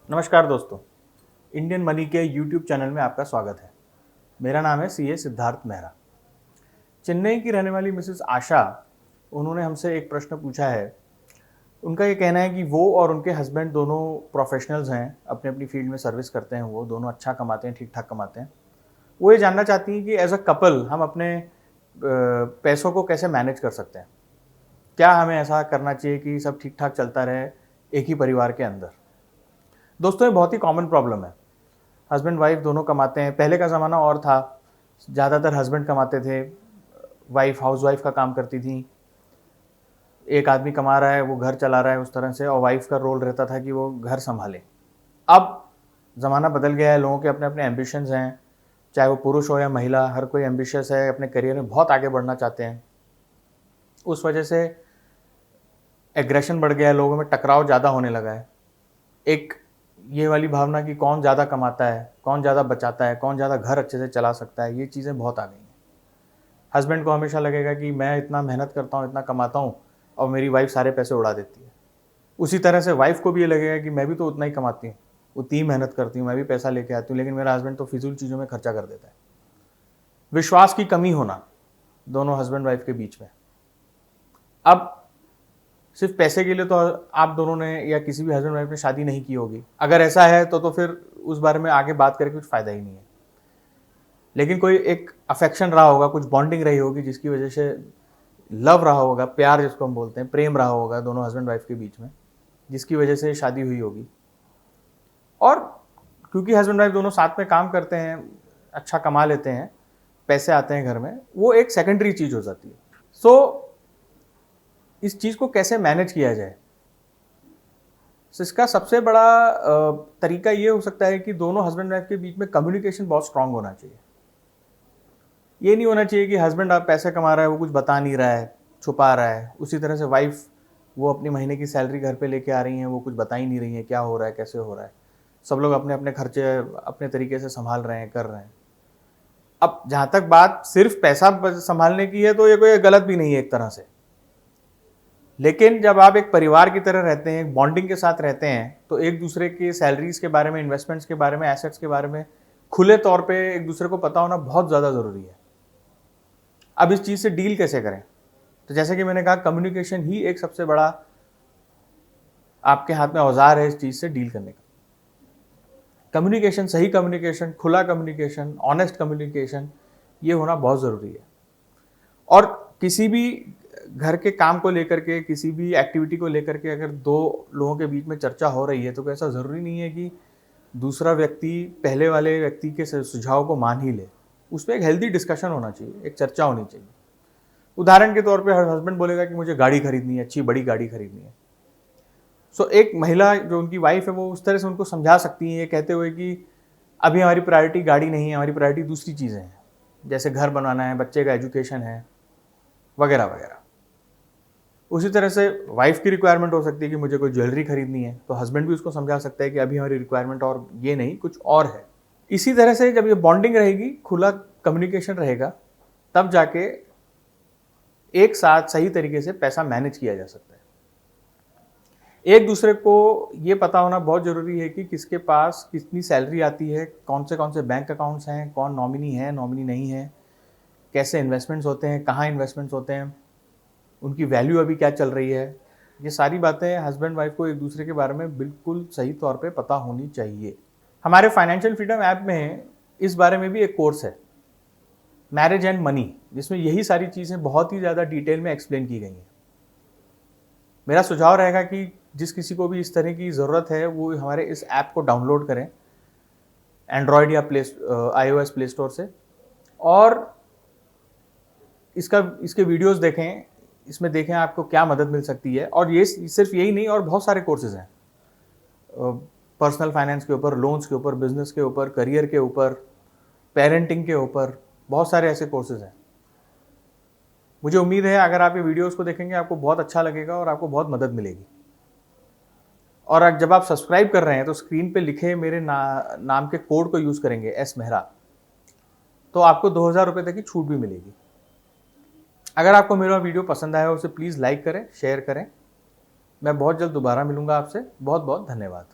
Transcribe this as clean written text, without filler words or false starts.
नमस्कार दोस्तों, Indian money के यूट्यूब चैनल में आपका स्वागत है। मेरा नाम है सीए सिद्धार्थ मेहरा। चेन्नई की रहने वाली मिसेस आशा, उन्होंने हमसे एक प्रश्न पूछा है। उनका ये कहना है कि वो और उनके हस्बैंड दोनों प्रोफेशनल्स हैं, अपनी अपनी फील्ड में सर्विस करते हैं, वो दोनों अच्छा कमाते हैं, ठीक ठाक कमाते हैं। वो ये जानना चाहती हैं कि एज अ कपल हम अपने पैसों को कैसे मैनेज कर सकते हैं। क्या हमें ऐसा करना चाहिए कि सब ठीक ठाक चलता रहे एक ही परिवार के अंदर। दोस्तों, ये बहुत ही कॉमन प्रॉब्लम है। हस्बैंड वाइफ दोनों कमाते हैं। पहले का ज़माना और था, ज़्यादातर हस्बैंड कमाते थे, वाइफ हाउस वाइफ का काम करती थी। एक आदमी कमा रहा है, वो घर चला रहा है उस तरह से, और वाइफ का रोल रहता था कि वो घर संभाले। अब ज़माना बदल गया है, लोगों के अपने अपने एम्बिशंस हैं, चाहे वो पुरुष हो या महिला, हर कोई एम्बिशियस है, अपने करियर में बहुत आगे बढ़ना चाहते हैं। उस वजह से एग्रेशन बढ़ गया है, लोगों में टकराव ज़्यादा होने लगा है। एक ये वाली भावना कि कौन ज़्यादा कमाता है, कौन ज़्यादा बचाता है, कौन ज़्यादा घर अच्छे से चला सकता है, ये चीज़ें बहुत आ गई हैं। हस्बैंड को हमेशा लगेगा कि मैं इतना मेहनत करता हूँ, इतना कमाता हूँ, और मेरी वाइफ सारे पैसे उड़ा देती है। उसी तरह से वाइफ को भी ये लगेगा कि मैं भी तो उतना ही कमाती हूँ, उतनी ही मेहनत करती हूँ, मैं भी पैसा लेके आती हूँ, लेकिन मेरा हस्बैंड तो फिजूल चीज़ों में खर्चा कर देता है। विश्वास की कमी होना दोनों हस्बैंड वाइफ के बीच में। अब सिर्फ पैसे के लिए तो आप दोनों ने या किसी भी हस्बैंड वाइफ ने शादी नहीं की होगी। अगर ऐसा है तो फिर उस बारे में आगे बात करके कुछ फ़ायदा ही नहीं है। लेकिन कोई एक अफेक्शन रहा होगा, कुछ बॉन्डिंग रही होगी, जिसकी वजह से लव रहा होगा, प्यार जिसको हम बोलते हैं, प्रेम रहा होगा दोनों हस्बैंड वाइफ के बीच में, जिसकी वजह से शादी हुई होगी। और क्योंकि हस्बैंड वाइफ दोनों साथ में काम करते हैं, अच्छा कमा लेते हैं, पैसे आते हैं घर में, वो एक सेकेंडरी चीज़ हो जाती है। सो इस चीज़ को कैसे मैनेज किया जाए। तो इसका सबसे बड़ा तरीका ये हो सकता है कि दोनों हस्बैंड वाइफ के बीच में कम्युनिकेशन बहुत स्ट्रांग होना चाहिए। ये नहीं होना चाहिए कि हस्बैंड आप पैसे कमा रहा है, वो कुछ बता नहीं रहा है, छुपा रहा है। उसी तरह से वाइफ, वो अपनी महीने की सैलरी घर पे लेके आ रही हैं, वो कुछ बता ही नहीं रही है क्या हो रहा है, कैसे हो रहा है। सब लोग अपने अपने खर्चे अपने तरीके से संभाल रहे हैं, कर रहे हैं। अब जहाँ तक बात सिर्फ पैसा संभालने की है, तो ये कोई गलत भी नहीं है एक तरह से। लेकिन जब आप एक परिवार की तरह रहते हैं, बॉन्डिंग के साथ रहते हैं, तो एक दूसरे के सैलरीज के बारे में, इन्वेस्टमेंट्स के बारे में, एसेट्स के बारे में खुले तौर पे एक दूसरे को पता होना बहुत ज़्यादा ज़रूरी है। अब इस चीज़ से डील कैसे करें, तो जैसे कि मैंने कहा, कम्युनिकेशन ही एक सबसे बड़ा आपके हाथ में औजार है इस चीज़ से डील करने का। कम्युनिकेशन, सही कम्युनिकेशन, खुला कम्युनिकेशन, ऑनेस्ट कम्युनिकेशन, ये होना बहुत ज़रूरी है। और किसी भी घर के काम को लेकर के, किसी भी एक्टिविटी को लेकर के अगर दो लोगों के बीच में चर्चा हो रही है, तो ऐसा ज़रूरी नहीं है कि दूसरा व्यक्ति पहले वाले व्यक्ति के सुझाव को मान ही ले। उस पर एक हेल्दी डिस्कशन होना चाहिए, एक चर्चा होनी चाहिए। उदाहरण के तौर पे हस्बैंड बोलेगा कि मुझे गाड़ी खरीदनी है, अच्छी बड़ी गाड़ी खरीदनी है। सो एक महिला जो उनकी वाइफ है, वो उस तरह से उनको समझा सकती है, ये कहते हुए कि अभी हमारी प्रायोरिटी गाड़ी नहीं है, हमारी प्रायोरिटी दूसरी चीज़ें हैं, जैसे घर बनाना है, बच्चे का एजुकेशन है, वगैरह वगैरह। उसी तरह से वाइफ की रिक्वायरमेंट हो सकती है कि मुझे कोई ज्वेलरी खरीदनी है, तो हस्बैंड भी उसको समझा सकता है कि अभी हमारी रिक्वायरमेंट और ये नहीं, कुछ और है। इसी तरह से जब ये बॉन्डिंग रहेगी, खुला कम्युनिकेशन रहेगा, तब जाके एक साथ सही तरीके से पैसा मैनेज किया जा सकता है। एक दूसरे को ये पता होना बहुत ज़रूरी है कि किसके पास कितनी सैलरी आती है, कौन से बैंक अकाउंट्स हैं, कौन नॉमिनी है, नॉमिनी नहीं है, कैसे इन्वेस्टमेंट्स होते हैं, कहाँ इन्वेस्टमेंट्स होते हैं, उनकी वैल्यू अभी क्या चल रही है। ये सारी बातें हस्बैंड वाइफ को एक दूसरे के बारे में बिल्कुल सही तौर पे पता होनी चाहिए। हमारे फाइनेंशियल फ्रीडम ऐप में इस बारे में भी एक कोर्स है, मैरिज एंड मनी, जिसमें यही सारी चीज़ें बहुत ही ज़्यादा डिटेल में एक्सप्लेन की गई हैं। मेरा सुझाव रहेगा कि जिस किसी को भी इस तरह की ज़रूरत है, वो हमारे इस ऐप को डाउनलोड करें एंड्रॉयड या iOS प्ले स्टोर से, और इसके वीडियोस देखें, इसमें देखें आपको क्या मदद मिल सकती है। और ये सिर्फ यही नहीं, और बहुत सारे कोर्सेज हैं, पर्सनल फाइनेंस के ऊपर, लोन्स के ऊपर, बिजनेस के ऊपर, करियर के ऊपर, पेरेंटिंग के ऊपर, बहुत सारे ऐसे कोर्सेज हैं। मुझे उम्मीद है अगर आप ये वीडियोस को देखेंगे, आपको बहुत अच्छा लगेगा और आपको बहुत मदद मिलेगी। और जब आप सब्सक्राइब कर रहे हैं, तो स्क्रीन पे लिखे मेरे नाम के कोड को यूज़ करेंगे, एस मेहरा, तो आपको 2000 रुपये तक की छूट भी मिलेगी। अगर आपको मेरा वीडियो पसंद आया हो, उसे प्लीज़ लाइक करें, शेयर करें। मैं बहुत जल्द दोबारा मिलूंगा आपसे। बहुत बहुत धन्यवाद।